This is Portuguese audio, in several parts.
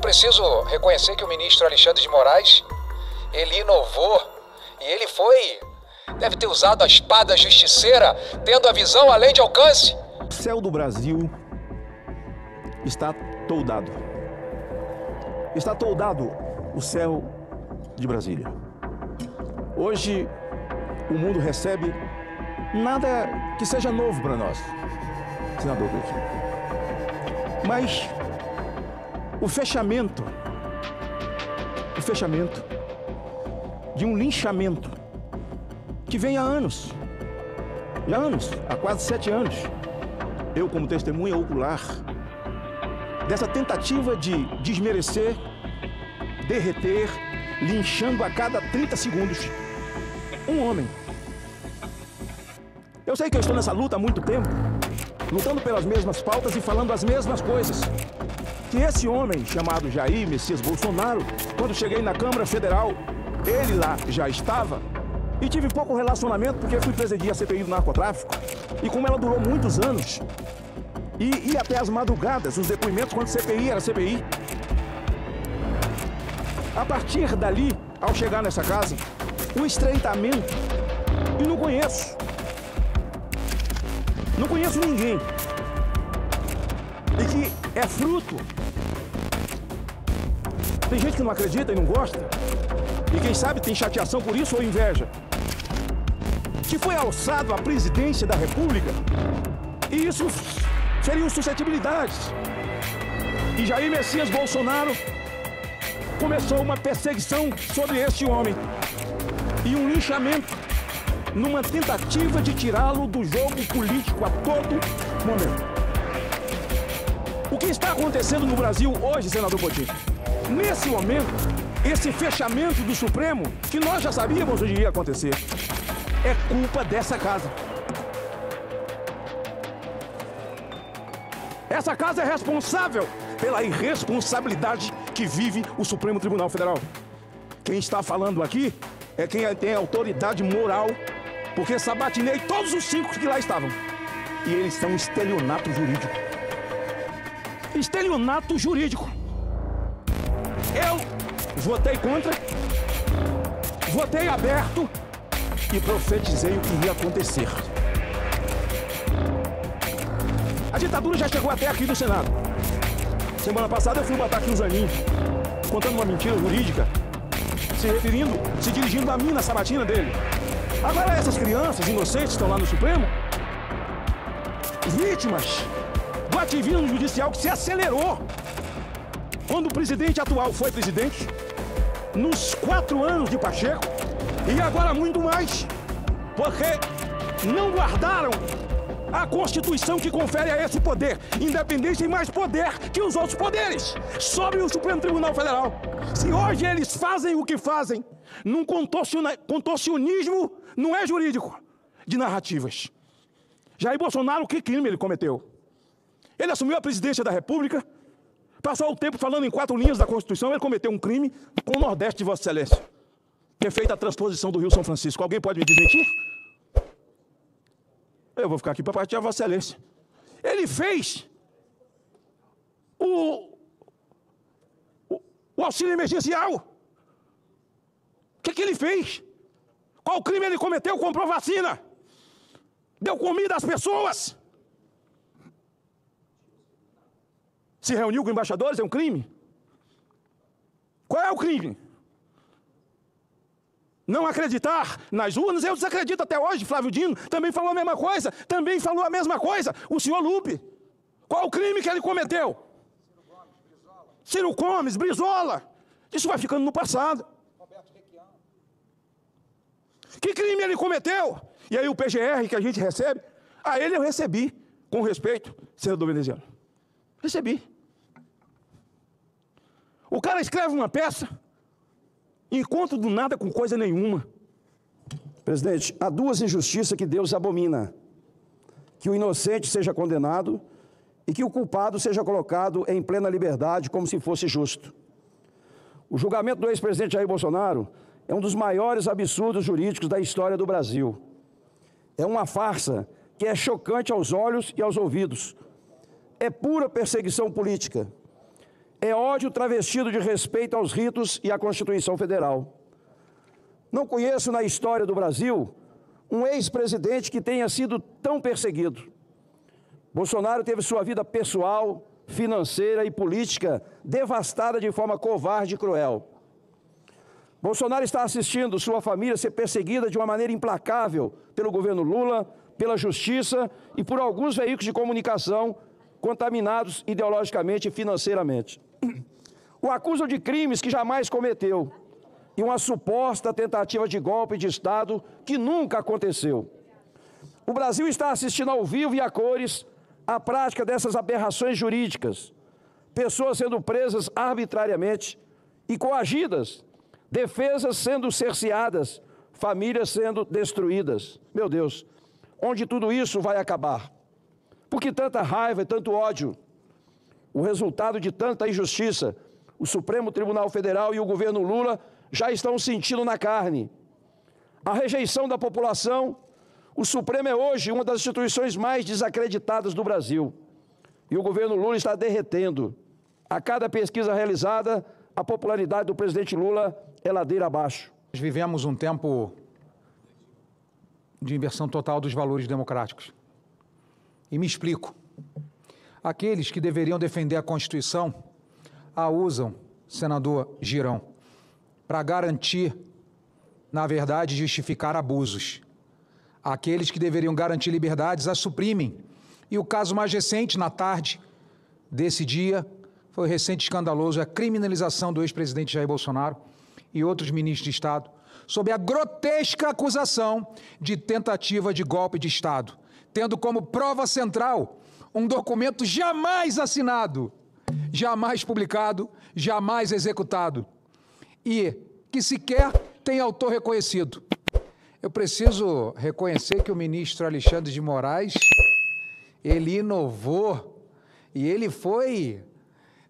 preciso reconhecer que o ministro Alexandre de Moraes, ele inovou e ele deve ter usado a espada justiceira, tendo a visão além de alcance. O céu do Brasil está toldado. Está toldado o céu de Brasília. Hoje, o mundo recebe nada que seja novo para nós, senador Coutinho. Mas o fechamento de um linchamento que vem há anos, há quase 7 anos, eu como testemunha ocular, dessa tentativa de desmerecer, derreter, linchando a cada 30 segundos um homem. Eu sei que eu estou nessa luta há muito tempo, lutando pelas mesmas pautas e falando as mesmas coisas. Que esse homem chamado Jair Messias Bolsonaro, quando cheguei na Câmara Federal, ele lá já estava, e tive pouco relacionamento porque fui presidir a CPI do narcotráfico, e como ela durou muitos anos, e ia até as madrugadas, os depoimentos quando CPI era CPI. A partir dali, ao chegar nessa casa, o estreitamento, e não conheço ninguém, e que é fruto. Tem gente que não acredita e não gosta, e quem sabe tem chateação por isso ou inveja, que foi alçado à presidência da República, e isso seriam suscetibilidades. E Jair Messias Bolsonaro começou uma perseguição sobre este homem e um linchamento numa tentativa de tirá-lo do jogo político a todo momento. O que está acontecendo no Brasil hoje, senador Coutinho? Nesse momento, esse fechamento do Supremo, que nós já sabíamos onde ia acontecer, é culpa dessa casa. Essa casa é responsável pela irresponsabilidade que vive o Supremo Tribunal Federal. Quem está falando aqui é quem tem autoridade moral, porque sabatinei todos os 5 que lá estavam. E eles são estelionato jurídico. Estelionato jurídico. Eu votei contra, votei aberto e profetizei o que ia acontecer. A ditadura já chegou até aqui no Senado. Semana passada eu fui botar aqui um zaninho, contando uma mentira jurídica, se dirigindo a mim na sabatina dele. Agora essas crianças inocentes estão lá no Supremo, vítimas do ativismo judicial que se acelerou quando o presidente atual foi presidente, nos 4 anos de Pacheco, e agora muito mais, porque não guardaram a Constituição que confere a esse poder independência e mais poder que os outros poderes sobre o Supremo Tribunal Federal. Se hoje eles fazem o que fazem num contorcionismo, não é jurídico, de narrativas. Jair Bolsonaro, que crime ele cometeu? Ele assumiu a presidência da República, passou o tempo falando em 4 linhas da Constituição, ele cometeu um crime com o Nordeste de Vossa Excelência, que é feita a transposição do Rio São Francisco. Alguém pode me desmentir? Eu vou ficar aqui para partir a Vossa Excelência. Ele fez o auxílio emergencial. O que ele fez? Qual crime ele cometeu? Comprou vacina. Deu comida às pessoas. Se reuniu com embaixadores, é um crime? Qual é o crime? Não acreditar nas urnas, eu desacredito até hoje. Flávio Dino também falou a mesma coisa, o senhor Lupe. Qual o crime que ele cometeu? Ciro Gomes, Brizola. Isso vai ficando no passado. Que crime ele cometeu? E aí o PGR que a gente recebe, a ele eu recebi, com respeito, senador veneziano. Recebi. O cara escreve uma peça, encontro do nada com coisa nenhuma. Presidente, há 2 injustiças que Deus abomina: que o inocente seja condenado e que o culpado seja colocado em plena liberdade como se fosse justo. O julgamento do ex-presidente Jair Bolsonaro é um dos maiores absurdos jurídicos da história do Brasil. É uma farsa que é chocante aos olhos e aos ouvidos. É pura perseguição política. É ódio travestido de respeito aos ritos e à Constituição Federal. Não conheço na história do Brasil um ex-presidente que tenha sido tão perseguido. Bolsonaro teve sua vida pessoal, financeira e política devastada de forma covarde e cruel. Bolsonaro está assistindo sua família ser perseguida de uma maneira implacável pelo governo Lula, pela justiça e por alguns veículos de comunicação contaminados ideologicamente e financeiramente. O acusam de crimes que jamais cometeu e uma suposta tentativa de golpe de Estado que nunca aconteceu. O Brasil está assistindo ao vivo e a cores a prática dessas aberrações jurídicas, pessoas sendo presas arbitrariamente e coagidas, defesas sendo cerceadas, famílias sendo destruídas. Meu Deus, onde tudo isso vai acabar? Por que tanta raiva e tanto ódio? O resultado de tanta injustiça, o Supremo Tribunal Federal e o governo Lula já estão sentindo na carne. A rejeição da população. O Supremo é hoje uma das instituições mais desacreditadas do Brasil. E o governo Lula está derretendo. A cada pesquisa realizada, a popularidade do presidente Lula é ladeira abaixo. Nós vivemos um tempo de inversão total dos valores democráticos. E me explico. Aqueles que deveriam defender a Constituição a usam, senador Girão, para garantir, na verdade, justificar abusos. Aqueles que deveriam garantir liberdades a suprimem. E o caso mais recente, na tarde desse dia, foi o recente escandaloso, a criminalização do ex-presidente Jair Bolsonaro e outros ministros de Estado, sob a grotesca acusação de tentativa de golpe de Estado, tendo como prova central um documento jamais assinado, jamais publicado, jamais executado, e que sequer tem autor reconhecido. Eu preciso reconhecer que o ministro Alexandre de Moraes, ele inovou e ele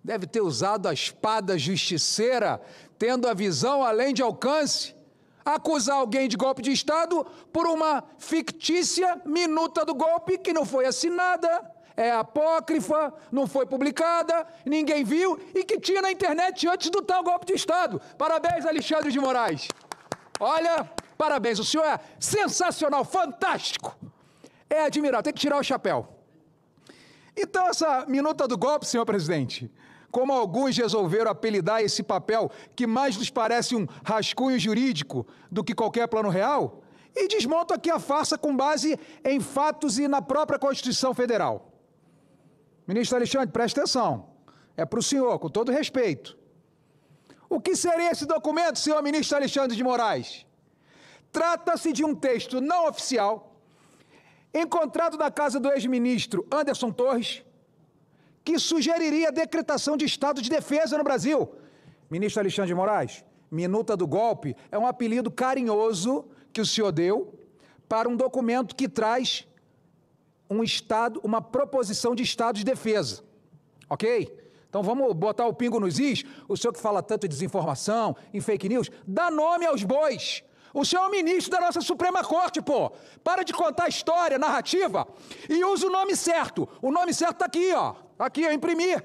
deve ter usado a espada justiceira, tendo a visão além de alcance, acusar alguém de golpe de Estado por uma fictícia minuta do golpe que não foi assinada, é apócrifa, não foi publicada, ninguém viu e que tinha na internet antes do tal golpe de Estado. Parabéns, Alexandre de Moraes. Olha, parabéns, o senhor é sensacional, fantástico. É admirável, tem que tirar o chapéu. Então, essa minuta do golpe, senhor presidente, como alguns resolveram apelidar esse papel, que mais nos parece um rascunho jurídico do que qualquer plano real, e desmonto aqui a farsa com base em fatos e na própria Constituição Federal. Ministro Alexandre, preste atenção. É para o senhor, com todo respeito. O que seria esse documento, senhor ministro Alexandre de Moraes? Trata-se de um texto não oficial, encontrado na casa do ex-ministro Anderson Torres, que sugeriria a decretação de estado de defesa no Brasil. Ministro Alexandre de Moraes, minuta do golpe é um apelido carinhoso que o senhor deu para um documento que traz uma proposição de estado de defesa. Ok? Então vamos botar o pingo nos is. O senhor que fala tanto em desinformação, em fake news, dá nome aos bois. O senhor é o ministro da nossa Suprema Corte, pô. Para de contar história, narrativa e usa o nome certo. O nome certo está aqui, ó. Aqui, eu imprimi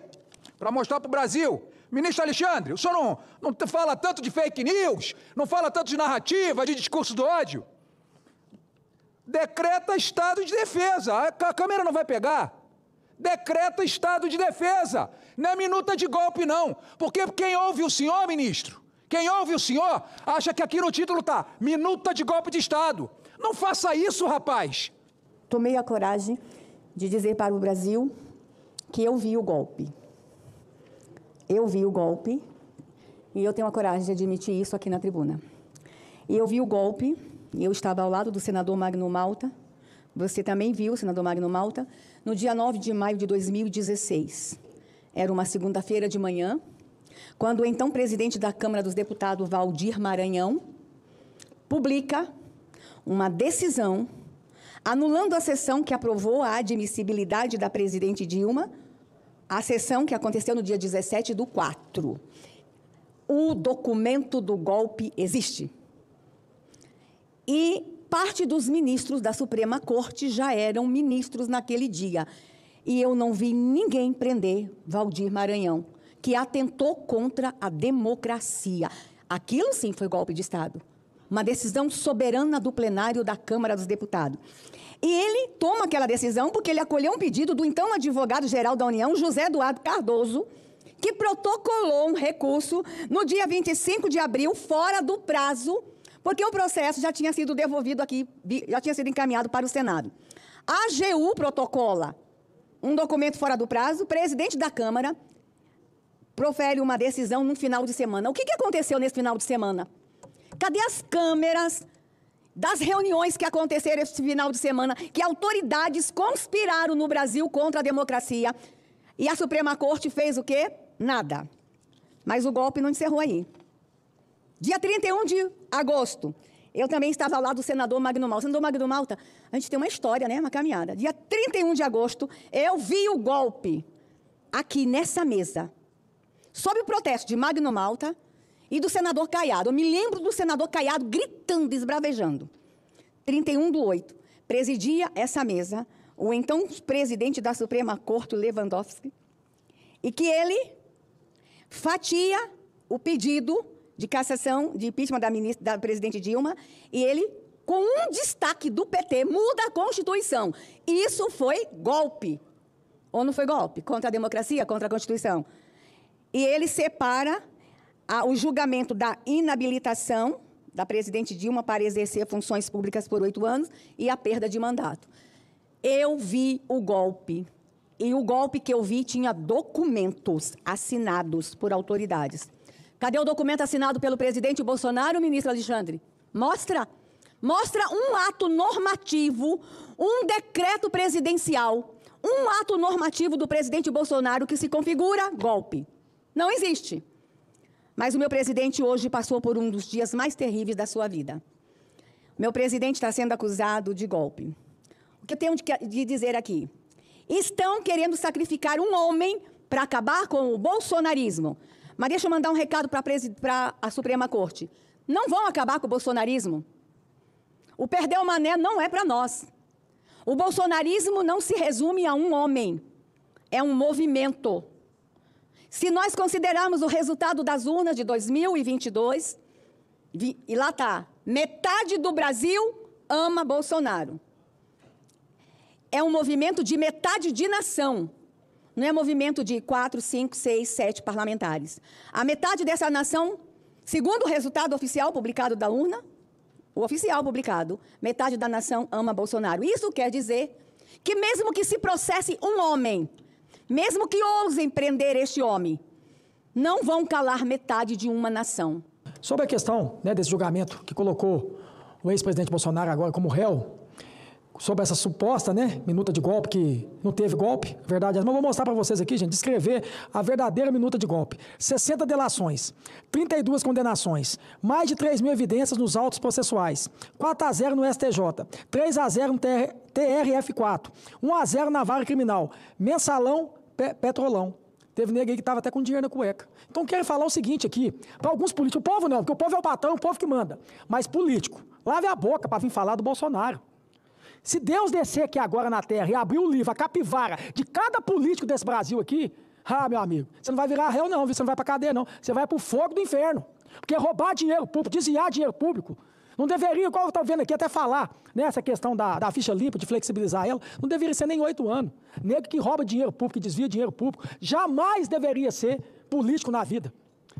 para mostrar para o Brasil. Ministro Alexandre, o senhor não fala tanto de fake news, não fala tanto de narrativa, de discurso do ódio. Decreta estado de defesa. A câmera não vai pegar. Decreta estado de defesa. Não é minuta de golpe, não. Porque quem ouve o senhor, ministro, quem ouve o senhor, acha que aqui no título está minuta de golpe de Estado. Não faça isso, rapaz. Tomei a coragem de dizer para o Brasil que eu vi o golpe. Eu vi o golpe e eu tenho a coragem de admitir isso aqui na tribuna. E eu vi o golpe, e eu estava ao lado do senador Magno Malta, você também viu o senador Magno Malta, no dia 9 de maio de 2016. Era uma segunda-feira de manhã, quando o então presidente da Câmara dos Deputados, Valdir Maranhão, publica uma decisão anulando a sessão que aprovou a admissibilidade da presidente Dilma, a sessão que aconteceu no dia 17/4. O documento do golpe existe. E parte dos ministros da Suprema Corte já eram ministros naquele dia. E eu não vi ninguém prender Valdir Maranhão, que atentou contra a democracia. Aquilo sim foi golpe de Estado. Uma decisão soberana do plenário da Câmara dos Deputados. E ele toma aquela decisão porque ele acolheu um pedido do então advogado-geral da União, José Eduardo Cardoso, que protocolou um recurso no dia 25 de abril, fora do prazo, porque o processo já tinha sido devolvido aqui, já tinha sido encaminhado para o Senado. A AGU protocola um documento fora do prazo, o presidente da Câmara profere uma decisão no final de semana. O que aconteceu nesse final de semana? Cadê as câmeras das reuniões que aconteceram esse final de semana, que autoridades conspiraram no Brasil contra a democracia? E a Suprema Corte fez o quê? Nada. Mas o golpe não encerrou aí. Dia 31 de agosto, eu também estava lá do senador Magno Malta. Senador Magno Malta, a gente tem uma história, né? Uma caminhada. Dia 31 de agosto, eu vi o golpe aqui nessa mesa, sob o protesto de Magno Malta e do senador Caiado. Eu me lembro do senador Caiado gritando, esbravejando. 31/8, presidia essa mesa o então presidente da Suprema Corte, Lewandowski, e que ele fatia o pedido de cassação, de impeachment da presidente Dilma, e ele, com um destaque do PT, muda a Constituição. Isso foi golpe. Ou não foi golpe? Contra a democracia, contra a Constituição. E ele separa o julgamento da inabilitação da presidente Dilma para exercer funções públicas por 8 anos e a perda de mandato. Eu vi o golpe. E o golpe que eu vi tinha documentos assinados por autoridades. Cadê o documento assinado pelo presidente Bolsonaro, ministro Alexandre? Mostra. Mostra um ato normativo, um decreto presidencial, um ato normativo do presidente Bolsonaro que se configura golpe. Não existe. Mas o meu presidente hoje passou por um dos dias mais terríveis da sua vida. O meu presidente está sendo acusado de golpe. O que eu tenho de dizer aqui? Estão querendo sacrificar um homem para acabar com o bolsonarismo. Mas deixa eu mandar um recado para a Suprema Corte. Não vão acabar com o bolsonarismo. O perdeu mané não é para nós. O bolsonarismo não se resume a um homem. É um movimento. Se nós considerarmos o resultado das urnas de 2022, e lá está, metade do Brasil ama Bolsonaro. É um movimento de metade de nação. Não é movimento de 4, 5, 6, 7 parlamentares. A metade dessa nação, segundo o resultado oficial publicado da urna, o oficial publicado, metade da nação ama Bolsonaro. Isso quer dizer que mesmo que se processe um homem, mesmo que ousem prender este homem, não vão calar metade de uma nação. Sobre a questão, né, desse julgamento que colocou o ex-presidente Bolsonaro agora como réu, sobre essa suposta, né, minuta de golpe, que não teve golpe, verdade. Mas eu vou mostrar para vocês aqui, gente, descrever a verdadeira minuta de golpe. 60 delações, 32 condenações, mais de 3 mil evidências nos autos processuais, 4-0 no STJ, 3-0 no TRF4, 1-0 na vara criminal, mensalão, petrolão. Teve nego aí que estava até com dinheiro na cueca. Então, quero falar o seguinte aqui, para alguns políticos, o povo não, porque o povo é o patrão, o povo que manda, mas político, lave a boca para vir falar do Bolsonaro. Se Deus descer aqui agora na terra e abrir o livro, a capivara de cada político desse Brasil aqui, meu amigo, você não vai virar réu não, você não vai para cadeia não, você vai para o fogo do inferno. Porque roubar dinheiro público, desviar dinheiro público, não deveria, igual eu estou vendo aqui até falar, nessa questão da ficha limpa, de flexibilizar ela, não deveria ser nem 8 anos. Nego que rouba dinheiro público, que desvia dinheiro público, jamais deveria ser político na vida.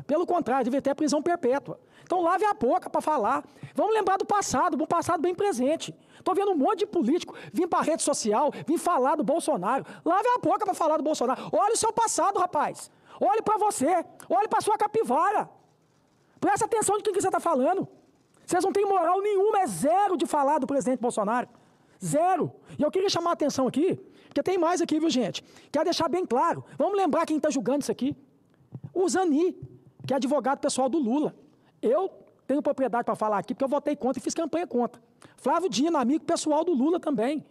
Pelo contrário, deveria ter prisão perpétua. Então, lave a boca para falar. Vamos lembrar do passado, um passado bem presente. Estou vendo um monte de político vir para a rede social, vir falar do Bolsonaro. Lave a boca para falar do Bolsonaro. Olha o seu passado, rapaz. Olhe para você. Olhe para a sua capivara. Presta atenção de quem que você está falando. Vocês não têm moral nenhuma, é zero de falar do presidente Bolsonaro. Zero. E eu queria chamar a atenção aqui, porque tem mais aqui, viu, gente? Quero deixar bem claro. Vamos lembrar quem está julgando isso aqui. O Zani, que é advogado pessoal do Lula. Eu tenho propriedade para falar aqui, porque eu votei contra e fiz campanha contra. Flávio Dino, amigo pessoal do Lula também.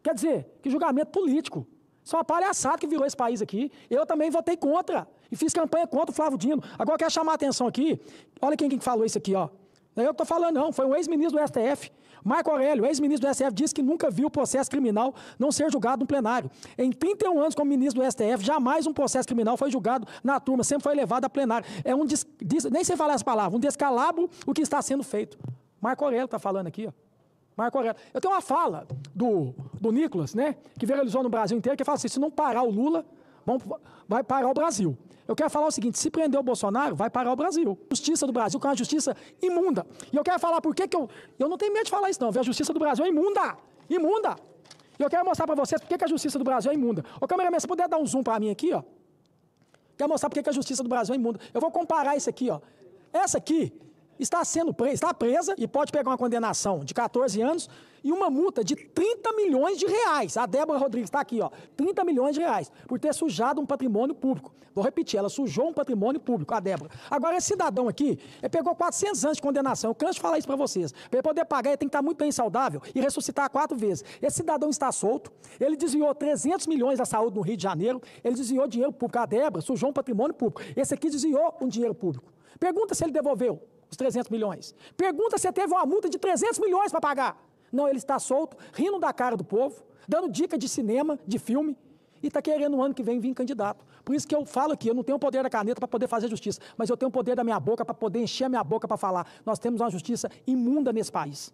Quer dizer, que julgamento político. Isso é uma palhaçada que virou esse país aqui. Eu também votei contra e fiz campanha contra o Flávio Dino. Agora eu quero chamar a atenção aqui. Olha quem falou isso aqui, ó. Eu estou falando não, foi um ex-ministro do STF. Marco Aurélio, ex-ministro do STF, disse que nunca viu processo criminal não ser julgado no plenário. Em 31 anos como ministro do STF, jamais um processo criminal foi julgado na turma, sempre foi levado a plenário. É nem sei falar essa palavra, um descalabro o que está sendo feito. Marco Aurélio está falando aqui, ó. Marco Aurélio. Eu tenho uma fala do Nicolas, né, que viralizou no Brasil inteiro, que fala assim, se não parar o Lula, vai parar o Brasil. Eu quero falar o seguinte, se prender o Bolsonaro, vai parar o Brasil. Justiça do Brasil, que é uma justiça imunda. E eu quero falar por que eu não tenho medo de falar isso não, viu? A justiça do Brasil é imunda. Imunda. E eu quero mostrar para vocês por que a justiça do Brasil é imunda. Ô, cameraman, se puder dar um zoom para mim aqui, ó. Quero mostrar por que a justiça do Brasil é imunda. Eu vou comparar isso aqui, ó. Essa aqui está presa e pode pegar uma condenação de 14 anos e uma multa de 30 milhões de reais. A Débora Rodrigues está aqui, ó, 30 milhões de reais, por ter sujado um patrimônio público. Vou repetir, ela sujou um patrimônio público, a Débora. Agora, esse cidadão aqui, ele pegou 400 anos de condenação. Eu canso de falar isso para vocês. Para ele poder pagar, ele tem que estar muito bem saudável e ressuscitar 4 vezes. Esse cidadão está solto, ele desviou 300 milhões da saúde no Rio de Janeiro, ele desviou dinheiro público. A Débora sujou um patrimônio público. Esse aqui desviou um dinheiro público. Pergunta se ele devolveu os 300 milhões. Pergunta se teve uma multa de 300 milhões para pagar. Não, ele está solto, rindo da cara do povo, dando dica de cinema, de filme, e está querendo no ano que vem vir candidato. Por isso que eu falo aqui, eu não tenho o poder da caneta para poder fazer justiça, mas eu tenho o poder da minha boca para poder encher a minha boca para falar. Nós temos uma justiça imunda nesse país.